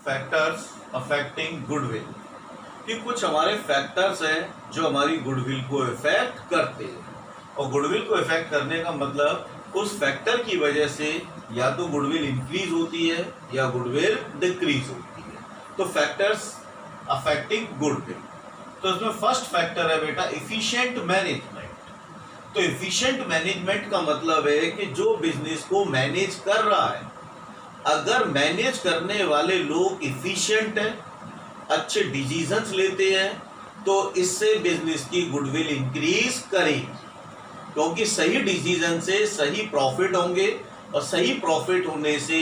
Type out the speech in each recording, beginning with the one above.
Factors affecting goodwill कि कुछ हमारे फैक्टर्स हैं जो हमारी गुडविल को इफेक्ट करते हैं। और गुडविल को इफेक्ट करने का मतलब उस फैक्टर की वजह से या तो गुडविल इंक्रीज होती है या गुडविल डिक्रीज होती है। तो फैक्टर्स अफेक्टिंग गुडविल, तो इसमें फर्स्ट फैक्टर है बेटा इफिशिएंट मैनेजमेंट। तो इफिशिएंट मैनेजमेंट का मतलब है कि जो बिजनेस को मैनेज कर रहा है, अगर मैनेज करने वाले लोग इफिशिएंट हैं, अच्छे डिसीजंस लेते हैं, तो इससे बिजनेस की गुडविल इंक्रीज करेगी, क्योंकि सही डिसीजन से सही प्रॉफिट होंगे और सही प्रॉफिट होने से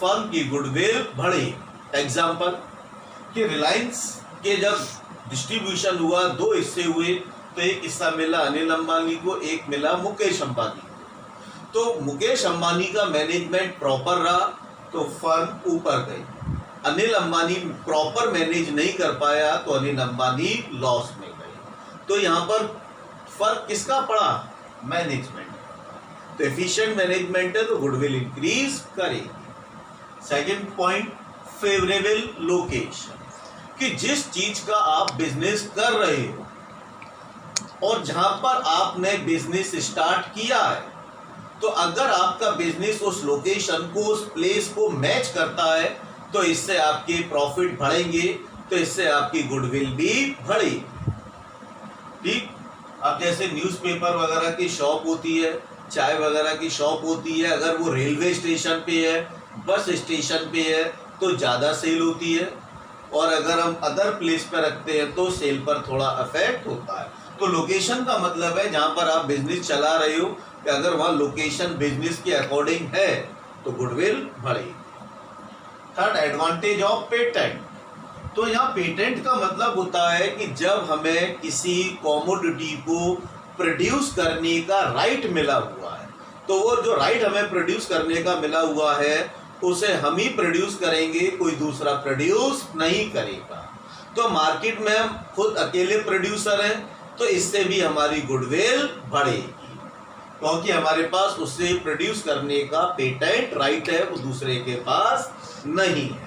फर्म की गुडविल बढ़ेगी। एग्जांपल कि रिलायंस के जब डिस्ट्रीब्यूशन हुआ, दो हिस्से हुए, तो एक हिस्सा मिला अनिल अंबानी को, एक मिला मुकेश अंबानी को। तो मुकेश अंबानी का मैनेजमेंट प्रॉपर रहा तो फर्म ऊपर गई। अनिल अंबानी प्रॉपर मैनेज नहीं कर पाया तो अनिल अंबानी लॉस में गए। तो यहाँ पर फर्क किसका पड़ा? मैनेजमेंट। तो एफिशिएंट मैनेजमेंट है तो गुडविल इंक्रीज करेगी। सेकंड पॉइंट फेवरेबल लोकेशन, कि जिस चीज का आप बिजनेस कर रहे हो और जहां पर आपने बिजनेस स्टार्ट किया है, तो अगर आपका बिजनेस उस लोकेशन को, उस प्लेस को मैच करता है, तो इससे आपके प्रॉफिट बढ़ेंगे, तो इससे आपकी गुडविल भी बढ़ेगी। ठीक, अब जैसे न्यूज़पेपर वगैरह की शॉप होती है, चाय वगैरह की शॉप होती है, अगर वो रेलवे स्टेशन पे है, बस स्टेशन पे है, तो ज़्यादा सेल होती है, और अगर हम अदर प्लेस पर रखते हैं तो सेल पर थोड़ा इफेक्ट होता है। तो लोकेशन का मतलब है जहां पर आप बिजनेस चला रहे हो, कि अगर वहां लोकेशन बिजनेस के अकॉर्डिंग है तो गुडविल बढ़ेगी। थर्ड एडवांटेज ऑफ पेटेंट, तो यहाँ पेटेंट का मतलब होता है कि जब हमें किसी कॉमोडिटी को प्रोड्यूस करने का राइट मिला हुआ है, तो वो जो राइट हमें प्रोड्यूस करने का मिला हुआ है उसे हम ही प्रोड्यूस करेंगे, कोई दूसरा प्रोड्यूस नहीं करेगा। तो मार्केट में हम खुद अकेले प्रोड्यूसर हैं, तो इससे भी हमारी गुडविल बढ़ेगी, क्योंकि हमारे पास उससे प्रोड्यूस करने का पेटेंट राइट है, वो दूसरे के पास नहीं है।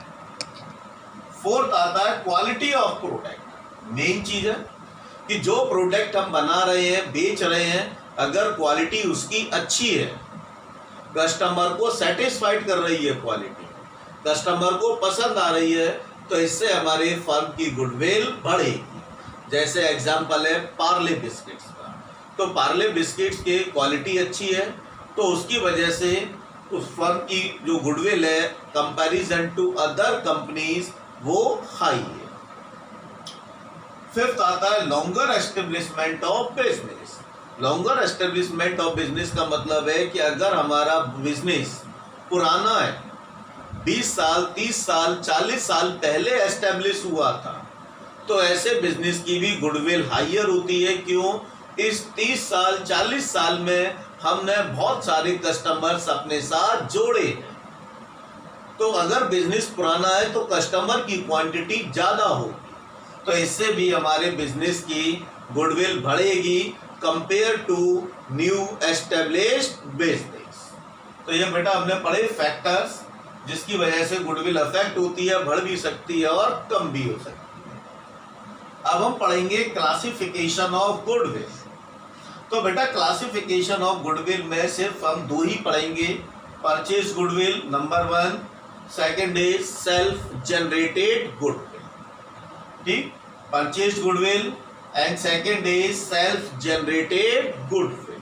फोर्थ आता है क्वालिटी ऑफ प्रोडक्ट। मेन चीज है कि जो प्रोडक्ट हम बना रहे हैं, बेच रहे हैं, अगर क्वालिटी उसकी अच्छी है, कस्टमर को सेटिस्फाइड कर रही है, क्वालिटी कस्टमर को पसंद आ रही है, तो इससे हमारे फर्म की गुडविल बढ़ेगी। जैसे एग्जांपल है पार्ले बिस्किट्स का, तो पार्ले बिस्किट्स की क्वालिटी अच्छी है, तो उसकी वजह से उस फर्म की जो गुडविल है कंपैरिजन टू अदर कंपनीज वो हाई है। फिफ्थ आता है longer establishment of business. Longer establishment of business का मतलब है कि अगर हमारा बिजनेस पुराना है, 20 साल 30 साल 40 साल पहले एस्टेब्लिश हुआ था, तो ऐसे बिजनेस की भी गुडविल हायर होती है। क्यों? इस 30 साल 40 साल में हमने बहुत सारे कस्टमर्स अपने साथ जोड़े हैं। तो अगर बिजनेस पुराना है तो कस्टमर की क्वांटिटी ज़्यादा होगी, तो इससे भी हमारे बिजनेस की गुडविल बढ़ेगी compare to new established business. तो ये बेटा हमने पढ़े फैक्टर्स जिसकी वजह से गुडविल अफेक्ट होती है, बढ़ भी सकती है और कम भी हो सकती है। अब हम पढ़ेंगे क्लासिफिकेशन ऑफ गुडविल। तो बेटा क्लासिफिकेशन ऑफ गुडविल में सिर्फ हम दो ही पढ़ेंगे। Purchase goodwill number 1, second is self generated goodwill. ठीक, purchase goodwill and second is self generated goodwill.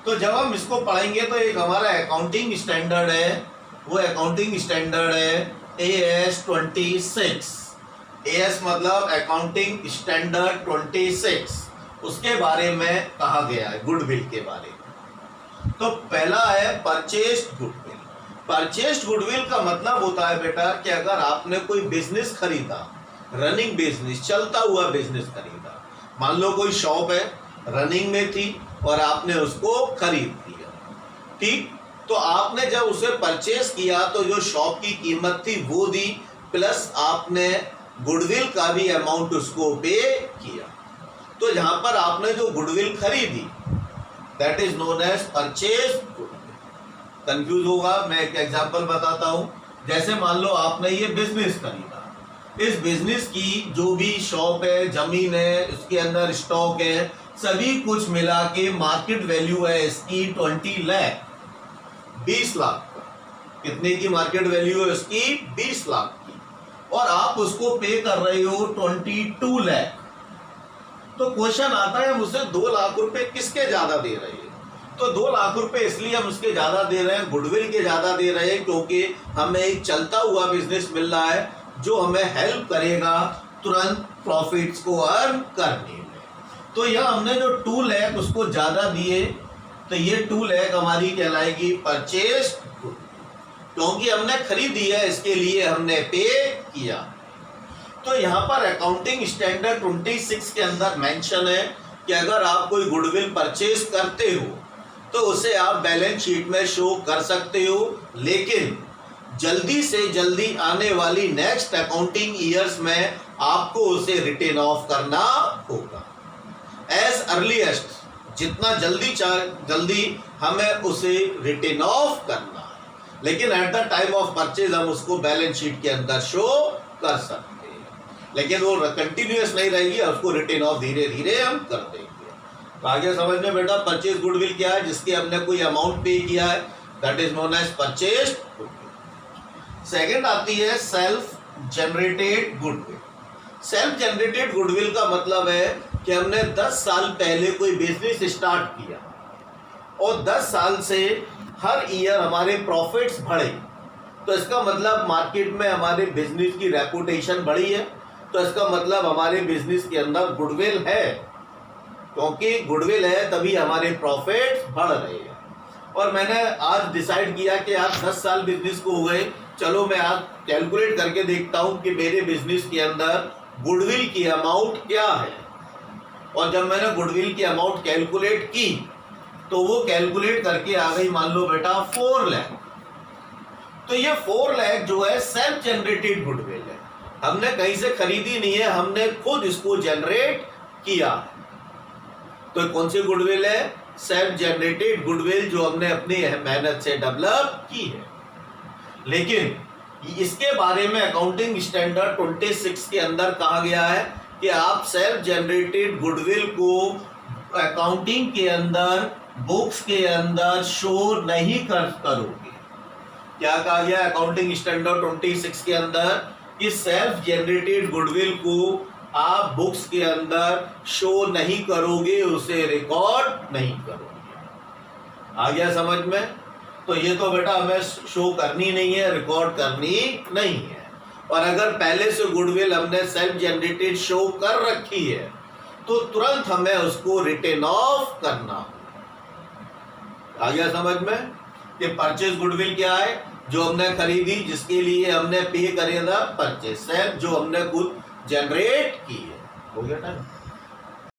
तो जब हम इसको पढ़ेंगे तो एक हमारा अकाउंटिंग स्टैंडर्ड है, वो अकाउंटिंग स्टैंडर्ड है AS 26। AS मतलब अकाउंटिंग स्टैंडर्ड 26, उसके बारे में कहा गया है, गुडविल के बारे में। तो पहला है परचेस्ड गुडविल। परचेस्ड गुडविल का मतलब होता है बेटा कि अगर आपने कोई बिजनेस खरीदा, रनिंग बिजनेस, चलता हुआ बिजनेस खरीदा, मान लो कोई शॉप है रनिंग में थी और आपने उसको खरीद लिया। ठीक, तो आपने जब उसे परचेस किया तो जो शॉप की कीमत थी वो दी, प्लस आपने गुडविल का भी अमाउंट उसको पे किया। तो जहां पर आपने जो गुडविल खरीदी that is known as purchase goodwill. Confuse होगा, मैं एक एग्जांपल बताता हूं। जैसे मान लो आपने ये बिजनेस खरीदा, इस बिजनेस की जो भी शॉप है, जमीन है, उसके अंदर स्टॉक है, सभी कुछ मिला के मार्केट वैल्यू है इसकी 20 लाख, 20 लाख। कितने की मार्केट वैल्यू है उसकी? 20 लाख की। और आप उसको पे कर रहे हो 22 लाख। तो क्वेश्चन आता है मुझसे 2 लाख रुपए किसके ज्यादा दे रहे हैं? तो 2 लाख रुपए इसलिए हम उसके ज्यादा दे रहे हैं, गुडविल के ज्यादा दे रहे हैं, क्योंकि हमें एक चलता हुआ बिजनेस मिल रहा है जो हमें हेल्प करेगा तुरंत प्रॉफिट्स को अर्न करने में। तो यह हमने जो 2 लाख उसको ज्यादा दिए, तो ये 2 लाख हमारी कहलाएगी परचेज, क्योंकि हमने खरीदी है, इसके लिए हमने पे किया। तो यहाँ पर अकाउंटिंग स्टैंडर्ड 26 के अंदर मेंशन है कि अगर आप कोई गुडविल परचेज करते हो तो उसे आप बैलेंस शीट में शो कर सकते हो, लेकिन जल्दी से जल्दी आने वाली नेक्स्ट अकाउंटिंग ईयर्स में आपको उसे रिटेन ऑफ करना होगा। एज अर्लीएस्ट, जितना जल्दी हमें उसे रिटेन ऑफ करना है, लेकिन at the time of purchase हम उसको बैलेंस शीट के अंदर शो कर सकते हैं, लेकिन वो कंटिन्यूअस नहीं रहेगी, उसको रिटेन ऑफ धीरे धीरे हम कर देंगे। तो आगे समझ में बेटा, परचेज गुडविल क्या है? जिसके हमने कोई अमाउंट पे किया है, that is known as purchase goodwill. Second आती है self generated goodwill. Self generated goodwill का मतलब है कि हमने 10 साल पहले कोई बिजनेस स्टार्ट किया और 10 साल से हर ईयर हमारे प्रॉफिट्स बढ़े, तो इसका मतलब मार्केट में हमारे बिजनेस की रेपुटेशन बढ़ी है, तो इसका मतलब हमारे बिजनेस के अंदर गुडविल है, क्योंकि गुडविल है तभी हमारे प्रॉफिट्स बढ़ रहे हैं। और मैंने आज डिसाइड किया कि आज 10 साल बिजनेस को हो गए, चलो मैं आज कैलकुलेट करके देखता हूं कि मेरे बिजनेस के अंदर गुडविल की अमाउंट क्या है। और जब मैंने गुडविल की अमाउंट कैलकुलेट की तो वो कैलकुलेट करके आ गई, मान लो बेटा 4 लाख। तो ये 4 लाख जो है सेल्फ जनरेटेड गुडविल है, हमने कहीं से खरीदी नहीं है, हमने खुद इसको जनरेट किया। तो कौन सी गुडविल है? सेल्फ जनरेटेड गुडविल, जो हमने अपनी मेहनत से डेवलप की है। लेकिन इसके बारे में अकाउंटिंग स्टैंडर्ड 26 के अंदर कहा गया है कि आप सेल्फ जनरेटेड गुडविल को अकाउंटिंग के अंदर, बुक्स के अंदर शो नहीं करोगे। क्या कहा गया अकाउंटिंग स्टैंडर्ड 26 के अंदर? कि सेल्फ जनरेटेड गुडविल को आप बुक्स के अंदर शो नहीं करोगे, उसे रिकॉर्ड नहीं करोगे। आ गया समझ में? तो ये तो बेटा हमें शो करनी नहीं है, रिकॉर्ड करनी नहीं है। और अगर पहले से गुडविल हमने सेल्फ जनरेटेड शो कर रखी है तो तुरंत हमें उसको रिटेन ऑफ करना होगा। आ गया समझ में? कि परचेज गुडविल क्या है? जो हमने खरीदी, जिसके लिए हमने पे करे था, परचेज सेल्फ जो हमने खुद जनरेट की है। हो गया टाइम?